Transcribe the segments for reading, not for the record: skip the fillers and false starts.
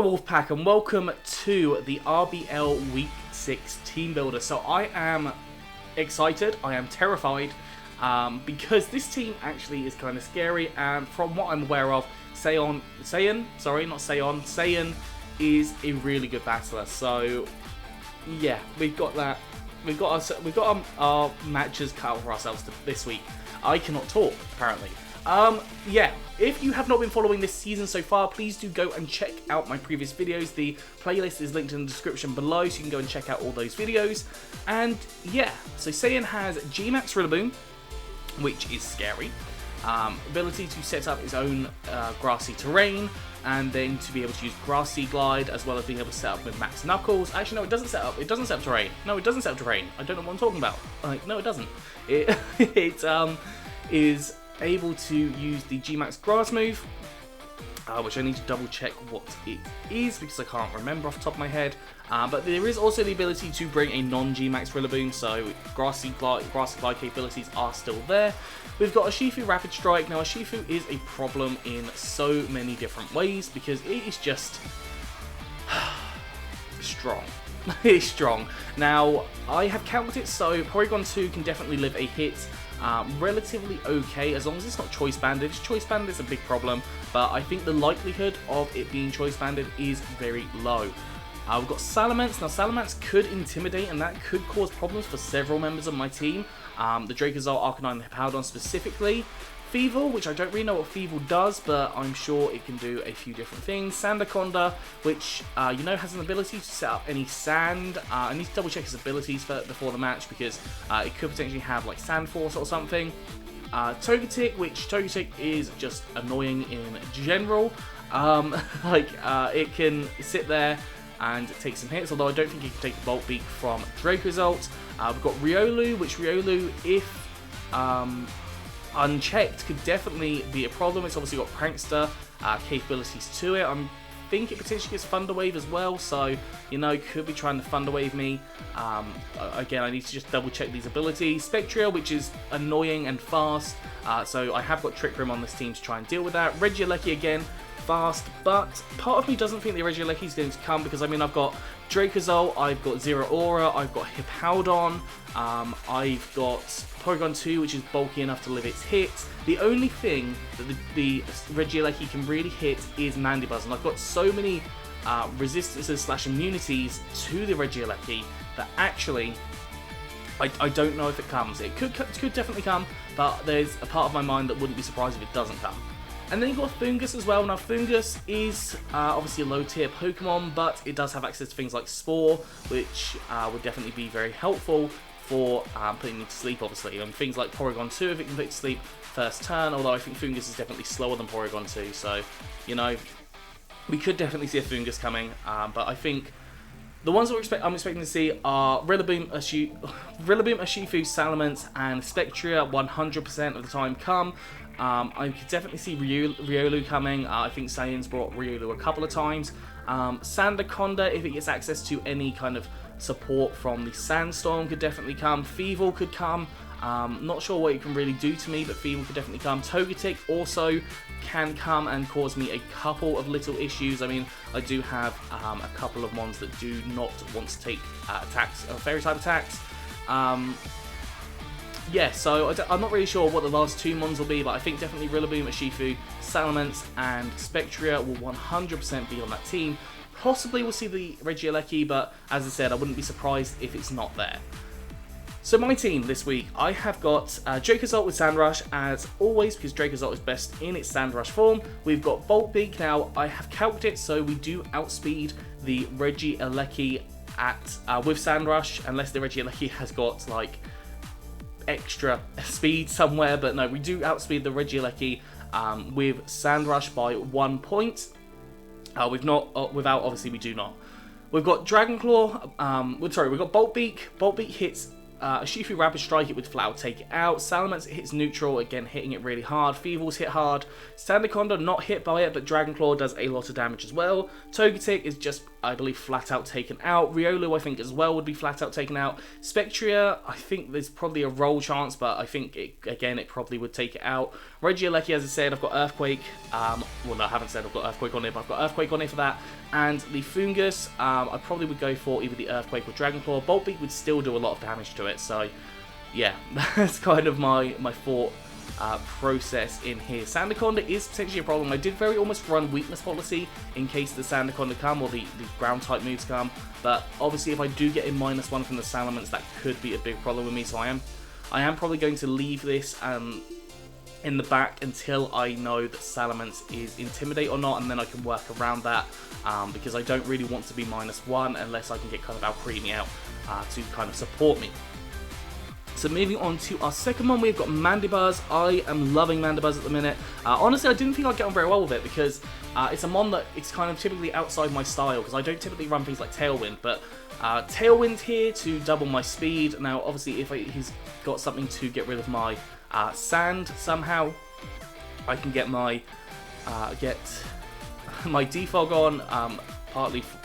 Hello Wolfpack and welcome to the RBL Week 6 Team Builder. So I am excited, I am terrified, because this team actually is kind of scary, and from what I'm aware of, Saiyan is a really good battler. So yeah, we've got that. We've got our matches cut out for ourselves this week. I cannot talk, apparently. Yeah, if you have not been following this season so far, please do go and check out my previous videos. The playlist is linked in the description below, so you can go and check out all those videos. And yeah, so Saiyan has G-Max Rillaboom, which is scary. Ability to set up his own grassy terrain, and then to be able to use Grassy Glide, as well as being able to set up with Max Knuckles. Actually, no, it doesn't set up terrain. No, it doesn't set up terrain. I don't know what I'm talking about. Like, no, it doesn't. It is able to use the G-Max Grass move, which I need to double check what it is because I can't remember off the top of my head. But there is also the ability to bring a non-G-Max Rillaboom, so Grassy Glide capabilities are still there. We've got a Shifu Rapid Strike. Now, a Shifu is a problem in so many different ways because it is just strong. It is strong. Now, I have counted it, so Porygon 2 can definitely live a hit. Relatively okay, as long as it's not choice banded. Choice banded is a big problem, but I think the likelihood of it being choice banded is very low. We've got Salamence. Now, Salamence could intimidate, and that could cause problems for several members of my team. The Dracozolt, Arcanine, and Hippowdon specifically. Feeble, which I don't really know what Feeble does, but I'm sure it can do a few different things. Sandaconda, which, has an ability to set up any sand. I need to double check his abilities before the match, because it could potentially have, like, Sand Force or something. Togetic, which Togetic is just annoying in general. It can sit there and take some hits, although I don't think it can take the Volt Beak from Dracozolt. We've got Riolu, which Riolu, if unchecked, could definitely be a problem. It's obviously got Prankster capabilities to it. I think it potentially gets Thunder Wave as well, so, could be trying to Thunder Wave me. Again, I need to just double check these abilities. Spectria, which is annoying and fast, so I have got Trick Room on this team to try and deal with that. Regieleki again, fast, but part of me doesn't think the Regieleki is going to come because, I've got Dracozolt, I've got Zero Aura, I've got Hippowdon, I've got Porygon 2, which is bulky enough to live its hits. The only thing that the Regieleki can really hit is Mandibuzz, and I've got so many resistances / immunities to the Regieleki that actually I don't know if it comes. It could definitely come, but there's a part of my mind that wouldn't be surprised if it doesn't come. And then you've got Fungus as well. Now, Fungus is obviously a low-tier Pokemon, but it does have access to things like Spore, which would definitely be very helpful for putting it to sleep, obviously. And things like Porygon 2, if it can put it to sleep first turn, although I think Fungus is definitely slower than Porygon 2, so, we could definitely see a Fungus coming, but I think the ones that I'm expecting to see are Rillaboom, Urshifu, Salamence, and Spectria 100% of the time come. I could definitely see Riolu coming. I think Saiyan's brought Riolu a couple of times. Sandaconda, if it gets access to any kind of support from the Sandstorm, could definitely come. Feeble could come. Not sure what it can really do to me, but Feeble could definitely come. Togetic also can come and cause me a couple of little issues. I do have a couple of ones that do not want to take attacks, fairy type attacks. Yeah, so I'm not really sure what the last two mons will be, but I think definitely Rillaboom, Urshifu, Salamence, and Spectria will 100% be on that team. Possibly we'll see the Regieleki, but as I said, I wouldn't be surprised if it's not there. So my team this week, I have got Dracozolt with Sandrush, as always, because Dracozolt is best in its Sandrush form. We've got Volt Beak. Now, I have calced it, so we do outspeed the Regieleki with Sandrush, unless the Regieleki has got, like, extra speed somewhere, but no, we do outspeed the Regieleki with Sandrush by 1 point. Without, obviously, we do not. We've got Dragon Claw, we've got Bolt Beak. Bolt Beak hits a Shifu Rapid Strike, it would flat out take it out. Salamence hits neutral, again hitting it really hard. Feebles hit hard. Sandaconda not hit by it, but Dragon Claw does a lot of damage as well. Togetic is just, I believe, flat out taken out. Riolu, I think, as well would be flat out taken out. Spectria, I think there's probably a roll chance, but I think, it probably would take it out. Regieleki, as I said, I've got Earthquake. Well, no, I haven't said I've got Earthquake on it, but I've got Earthquake on it for that. And the Fungus, I probably would go for either the Earthquake or Dragon Claw. Bolt Beat would still do a lot of damage to it, so yeah, that's kind of my thought process in here. Sandaconda is potentially a problem. I did almost run Weakness Policy in case the Sandaconda come or the ground type moves come, but obviously if I do get a -1 from the Salamence, that could be a big problem with me, so I am probably going to leave this in the back until I know that Salamence is Intimidate or not, and then I can work around that, because I don't really want to be -1 unless I can get kind of Alcremie out to kind of support me. So moving on to our second one, we've got Mandibuzz. I am loving Mandibuzz at the minute. Honestly, I didn't think I'd get on very well with it because it's a mon that it's kind of typically outside my style, because I don't typically run things like Tailwind, but Tailwind here to double my speed. Now, obviously, if he's got something to get rid of my Sand somehow, I can get my Defog on.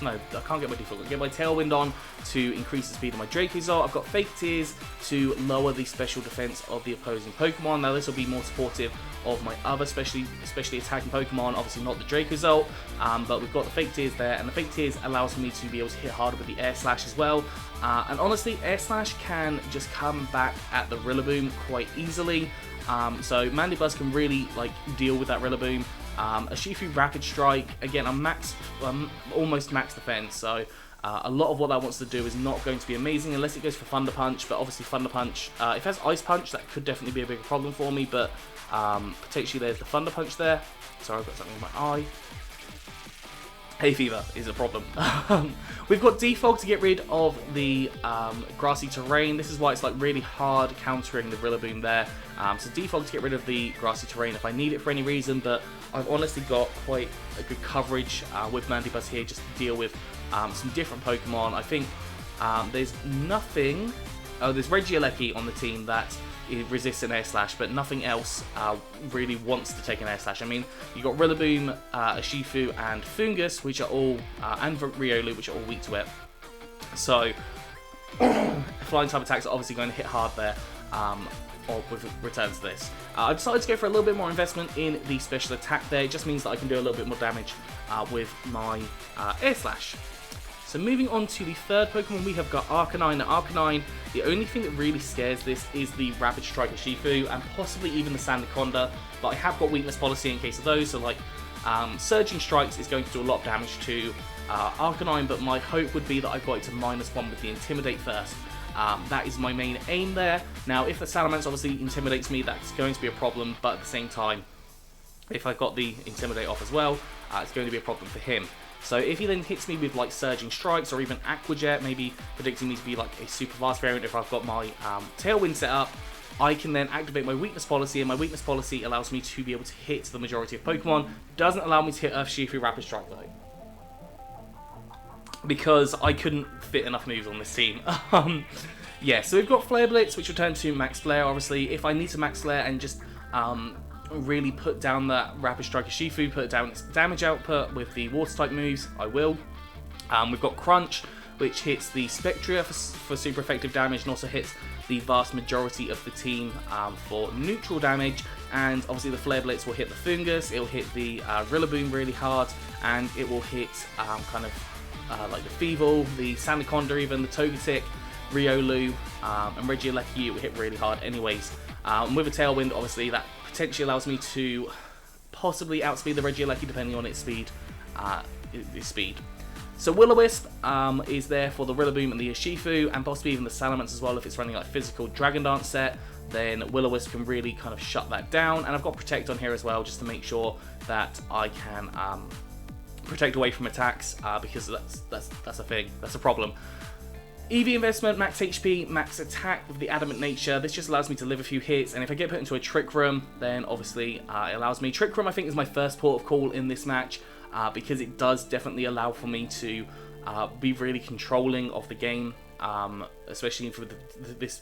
No, I can't get my Defog. I can get my Tailwind on to increase the speed of my Dracozolt. I've got Fake Tears to lower the special defense of the opposing Pokemon. Now this will be more supportive of my other especially attacking Pokemon, obviously not the Dracozolt, but we've got the Fake Tears there, and the Fake Tears allows me to be able to hit harder with the Air Slash as well. And honestly, Air Slash can just come back at the Rillaboom quite easily. So Mandibuzz can really deal with that Rillaboom. A Shifu Rapid Strike, again, I'm almost max defense, so a lot of what that wants to do is not going to be amazing unless it goes for Thunder Punch, but obviously Thunder Punch, if it has Ice Punch, that could definitely be a bigger problem for me, but potentially there's the Thunder Punch there. Sorry, I've got something in my eye. Hay fever is a problem. We've got Defog to get rid of the grassy terrain. This is why it's really hard countering the Rillaboom there. So Defog to get rid of the grassy terrain if I need it for any reason, but I've honestly got quite a good coverage with Mandibuzz here just to deal with some different Pokemon. I think there's nothing... Oh, there's Regieleki on the team that resists an Air Slash, but nothing else really wants to take an Air Slash. I mean, you've got Rillaboom, Urshifu, and Fungus, which are all, and Riolu, which are all weak to it. So, flying type attacks are obviously going to hit hard there, or with returns to this. I decided to go for a little bit more investment in the special attack there. It just means that I can do a little bit more damage with my Air Slash. So moving on to the third Pokemon, we have got Arcanine. Now Arcanine, the only thing that really scares this is the Rapid Strike Urshifu and possibly even the Sandaconda, but I have got Weakness Policy in case of those, so Surging Strikes is going to do a lot of damage to Arcanine, but my hope would be that I got it to -1 with the Intimidate first. That is my main aim there. Now if the Salamence obviously intimidates me, that's going to be a problem, but at the same time, if I got the Intimidate off as well, it's going to be a problem for him. So if he then hits me with Surging Strikes or even Aqua Jet, maybe predicting me to be a super fast variant if I've got my Tailwind set up, I can then activate my Weakness Policy, and my Weakness Policy allows me to be able to hit the majority of Pokemon. Doesn't allow me to hit Urshifu Rapid Strike though, because I couldn't fit enough moves on this team. Yeah, so we've got Flare Blitz, which will turn to Max Flare. Obviously, if I need to Max Flare and just really put down that Rapid Strike Urshifu, put down its damage output with the Water type moves, I will. We've got Crunch, which hits the Spectria for super effective damage and also hits the vast majority of the team for neutral damage. And obviously the Flare Blitz will hit the Fungus, it will hit the Rillaboom really hard, and it will hit the Feeble, the Sandaconda even, the Togetic, Riolu, and Regieleki. It will hit really hard anyways. And with a Tailwind, obviously that potentially allows me to possibly outspeed the Regieleki depending on its speed. So Will-O-Wisp is there for the Rillaboom and the Urshifu, and possibly even the Salamence as well. If it's running physical Dragon Dance set, then Will-O-Wisp can really kind of shut that down. And I've got Protect on here as well, just to make sure that I can protect away from attacks, because that's a thing, that's a problem. EV investment, max HP, max attack with the Adamant Nature. This just allows me to live a few hits, and if I get put into a Trick Room, then obviously it allows me. Trick Room, I think, is my first port of call in this match, because it does definitely allow for me to be really controlling of the game. especially for this...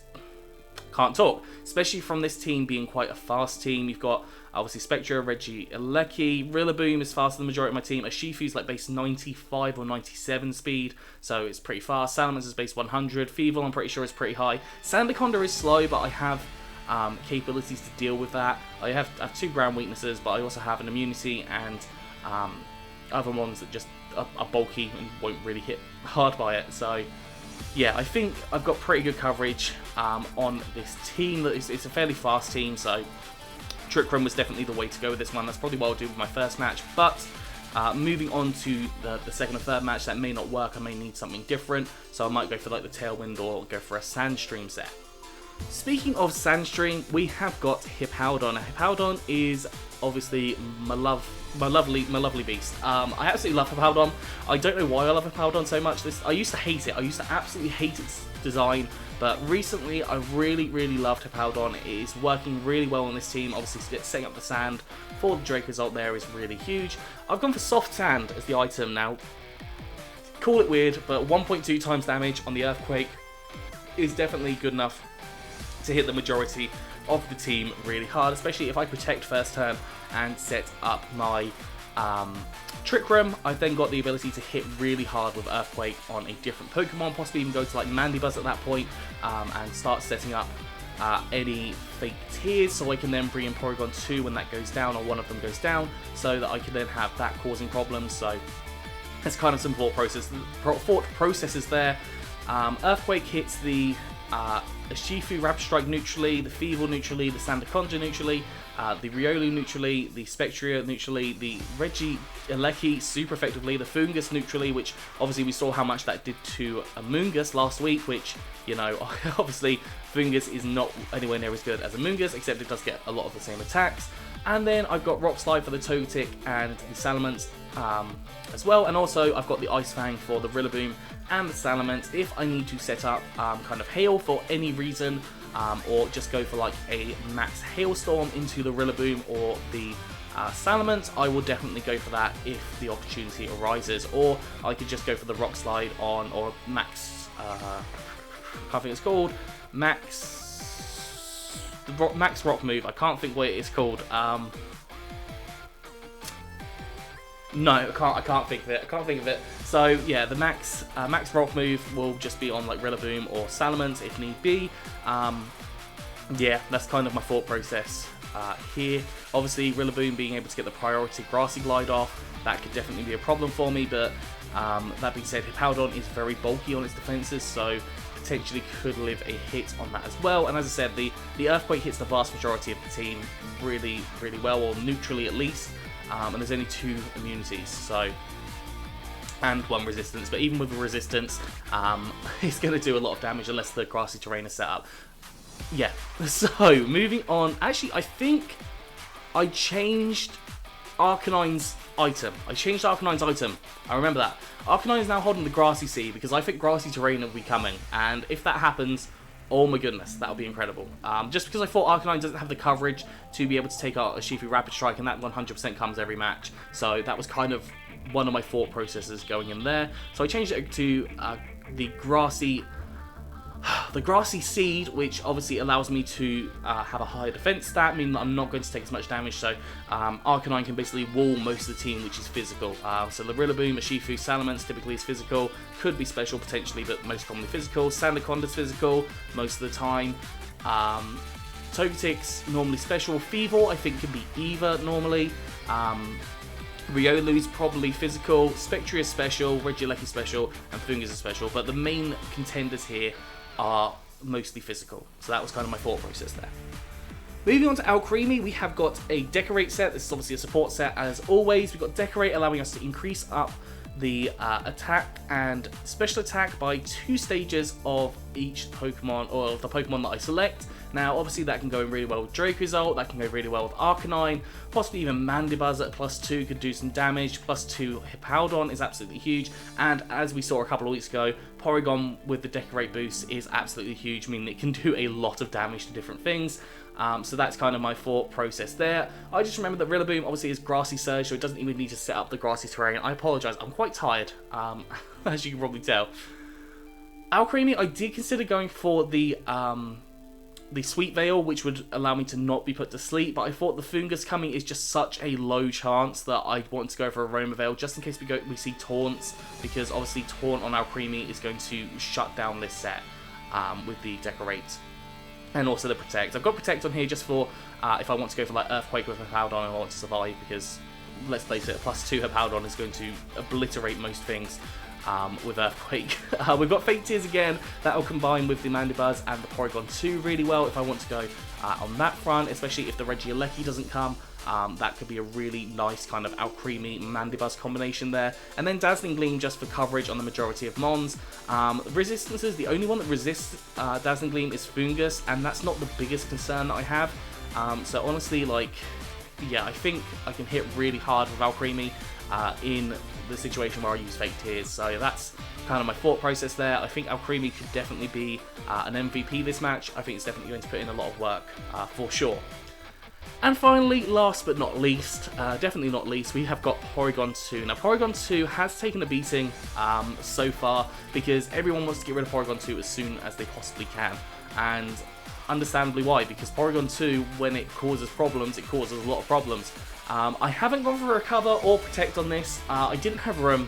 Can't talk. Especially from this team being quite a fast team. You've got, obviously, Spectra, Reggie, Alecki. Rillaboom is faster than the majority of my team. Ashifu's like base 95 or 97 speed, so it's pretty fast. Salamence is base 100. Feeble, I'm pretty sure, is pretty high. Sandaconda is slow, but I have capabilities to deal with that. I have 2 ground weaknesses, but I also have an immunity and other ones that just are bulky and won't really hit hard by it. So yeah, I think I've got pretty good coverage on this team. It's a fairly fast team, so Trick Room was definitely the way to go with this one. That's probably what I'll do with my first match, but moving on to the second or third match, that may not work. I may need something different, so I might go for like the Tailwind or go for a Sandstream set. Speaking of Sandstream, we have got Hippowdon. Hippowdon is obviously my lovely beast. I absolutely love Hippowdon. I don't know why I love Hippowdon so much. I used to hate it. I used to absolutely hate its design, but recently I really loved Hippowdon. It is working really well on this team. Obviously, setting up the sand for the Drake result there is really huge. I've gone for Soft Sand as the item now. Call it weird, but 1.2 times damage on the Earthquake is definitely good enough to hit the majority of the team really hard, especially if I protect first turn and set up my Trick Room. I've then got the ability to hit really hard with Earthquake on a different Pokemon, possibly even go to like Mandibuzz at that point, and start setting up any fake tears, so I can then bring in Porygon 2 when that goes down, or one of them goes down, so that I can then have that causing problems. So there's kind of some thought processes there. Earthquake hits the Urshifu Rapid Strike neutrally, the Feeble neutrally, the Sandaconda neutrally, the Riolu neutrally, the Spectria neutrally, the Reggie Alecki super effectively, the Fungus neutrally, which obviously we saw how much that did to Amoonguss last week, which, you know, obviously Fungus is not anywhere near as good as Amoonguss, except it does get a lot of the same attacks. And then I've got Rock Slide for the Togetic and the Salamence as well, and also I've got the Ice Fang for the Rillaboom and the Salamence if I need to set up kind of Hail for any reason, or just go for like a max Hailstorm into the Rillaboom or the Salamence. I will definitely go for that if the opportunity arises, or I could just go for the Rock Slide on, or max, I can't think it's called, max Rock Move. I can't think what it is called. No, I can't think of it. So yeah, the max Rock Move will just be on like Rillaboom or Salamence if need be. Yeah, that's kind of my thought process here. Obviously, Rillaboom being able to get the priority Grassy Glide off, that could definitely be a problem for me, but that being said, Hippowdon is very bulky on its defenses, so potentially could live a hit on that as well. And as I said, the Earthquake hits the vast majority of the team really well, or neutrally at least. And there's only 2 immunities, so, and 1 resistance, but even with a resistance, it's going to do a lot of damage unless the grassy terrain is set up. Yeah, so moving on. Actually, I think I changed Arcanine's item. I remember that. Arcanine is now holding the Grassy Sea because I think grassy terrain will be coming, and if that happens, oh my goodness, that would be incredible. Just because I thought Arcanine doesn't have the coverage to be able to take out a Urshifu Rapid Strike, and that 100% comes every match. So that was kind of one of my thought processes going in there. So I changed it to the Grassy Seed, which obviously allows me to have a higher defense stat, meaning that I'm not going to take as much damage, so Arcanine can basically wall most of the team, which is physical. So the Rillaboom, Urshifu, Salamence typically is physical, could be special potentially, but most commonly physical. Sandaconda's physical most of the time. Togetic's normally special. Feeble, I think, can be either normally. Riolu's probably physical, Spectria is special, Regieleki is special, and Fungus is special, but the main contenders here are mostly physical. So that was kind of my thought process there. Moving on to Alcremie, we have got a Decorate set. This is obviously a support set as always. We've got Decorate allowing us to increase up the attack and special attack by 2 stages of each Pokemon, or of the Pokemon that I select. Now, obviously, that can go really well with Drake Result, that can go really well with Arcanine, possibly even Mandibuzz at +2 could do some damage, +2 Hippowdon is absolutely huge, and as we saw a couple of weeks ago, Porygon with the Decorate boost is absolutely huge, meaning it can do a lot of damage to different things. So that's kind of my thought process there. I just remember that Rillaboom obviously is Grassy Surge, so it doesn't even need to set up the grassy terrain. I apologise, I'm quite tired, as you can probably tell. Alcremie, I did consider going for the Sweet Veil, which would allow me to not be put to sleep, but I thought the Fungus coming is just such a low chance that I want to go for Aroma Veil, just in case we see Taunts, because obviously Taunt on Alcremie is going to shut down this set with the Decorate. And also the Protect. I've got Protect on here just for if I want to go for like Earthquake with Hippowdon and I want to survive, because let's face it, a +2 Hippowdon is going to obliterate most things with Earthquake. We've got Fake Tears again. That'll combine with the Mandibuzz and the Porygon 2 really well if I want to go on that front, especially if the Regieleki doesn't come. That could be a really nice kind of Alcremie Mandibuzz combination there. And then Dazzling Gleam just for coverage on the majority of Mons. Resistances, the only one that resists Dazzling Gleam is Fungus, and that's not the biggest concern that I have. So honestly, like, yeah, I think I can hit really hard with Alcremie in the situation where I use Fake Tears. So that's kind of my thought process there. I think Alcremie could definitely be an MVP this match. I think it's definitely going to put in a lot of work for sure. And finally, last but not least, definitely not least, we have got Porygon 2. Now, Porygon 2 has taken a beating so far because everyone wants to get rid of Porygon 2 as soon as they possibly can. And understandably why, because Porygon 2, when it causes problems, it causes a lot of problems. I haven't gone for Recover or Protect on this. I didn't have room,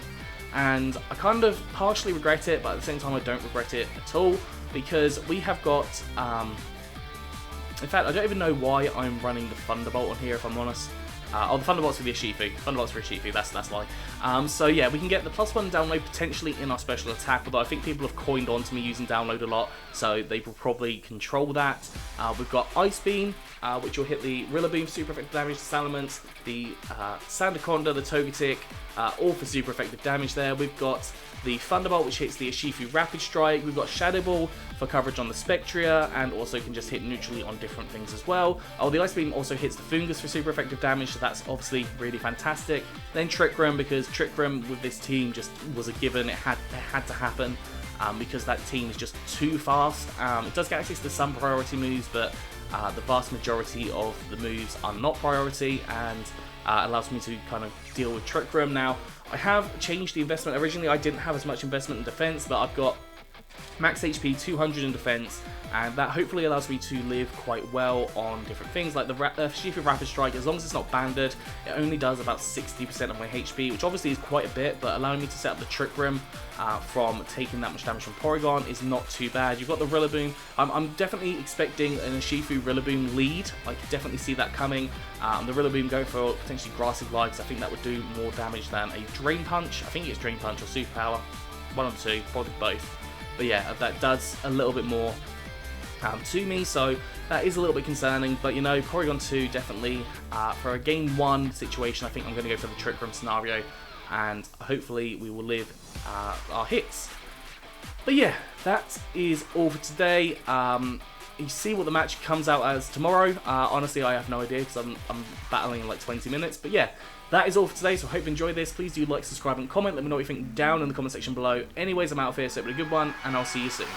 and I kind of partially regret it, but at the same time I don't regret it at all, because we have got... in fact, I don't even know why I'm running the Thunderbolt on here, if I'm honest. Oh, the Thunderbolt's for the Urshifu. Thunderbolt's for Urshifu, that's why. So yeah, we can get the +1 download potentially in our special attack, although I think people have coined on to me using download a lot, so they will probably control that. We've got Ice Beam, which will hit the Rillaboom super effective damage to Salamence, the Sandaconda, the Togetic, all for super effective damage there. We've got the Thunderbolt, which hits the Urshifu Rapid Strike. We've got Shadow Ball for coverage on the Spectria, and also can just hit neutrally on different things as well. Oh, the Ice Beam also hits the Fungus for super effective damage, so that's obviously really fantastic. Then Trick Room, because Trick Room with this team just was a given. It had to happen, because that team is just too fast. It does get access to some priority moves, but the vast majority of the moves are not priority, and allows me to kind of deal with Trick Room. Now, I have changed the investment. Originally, I didn't have as much investment in defense, but I've got max HP 200 in defense, and that hopefully allows me to live quite well on different things like the Urshifu Rapid Strike. As long as it's not banded, it only does about 60% of my HP, which obviously is quite a bit, but allowing me to set up the Trick Room from taking that much damage from Porygon is not too bad. You've got the Rillaboom. I'm definitely expecting an Urshifu Rillaboom lead. I could definitely see that coming. The Rillaboom going for potentially Grassy Glide, because I think that would do more damage than a Drain Punch. I think it's Drain Punch or Superpower. One of the two, probably both. But yeah, that does a little bit more to me, so that is a little bit concerning. But you know, Porygon 2 definitely, for a Game 1 situation, I think I'm going to go for the Trick Room scenario, and hopefully we will live our hits. But yeah, that is all for today. You see what the match comes out as tomorrow. Honestly, I have no idea, because I'm battling in like 20 minutes. But yeah, that is all for today, so I hope you enjoyed this. Please do like, subscribe, and comment. Let me know what you think down in the comment section below. Anyways, I'm out of here, so have a good one, and I'll see you soon.